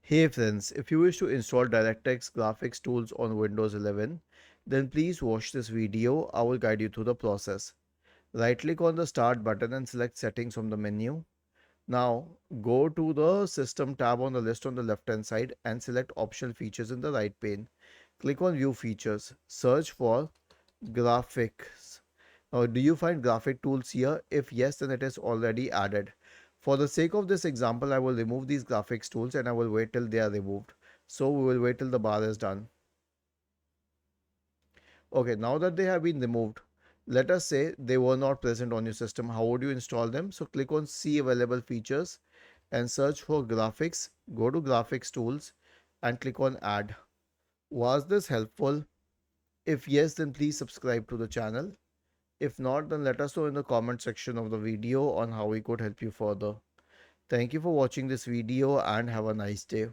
Hey friends, if you wish to install DirectX graphics tools on Windows 11, then please watch this video. I will guide you through the process. Right click on the Start button and select Settings from the menu. Now go to the System tab on the list on the left hand side and select Optional Features in the right pane. Click on View Features. Search for Graphics. Now, do you find graphic tools here? If yes, then it is already added. For the sake of this example, I will remove these graphics tools and I will wait till they are removed. So we will wait till the bar is done. Okay, now that they have been removed, let us say they were not present on your system. How would you install them? So click on See Available Features and search for Graphics. Go to Graphics Tools and click on Add. Was this helpful? If yes, then please subscribe to the channel. If not, then let us know in the comment section of the video on how we could help you further. Thank you for watching this video and have a nice day.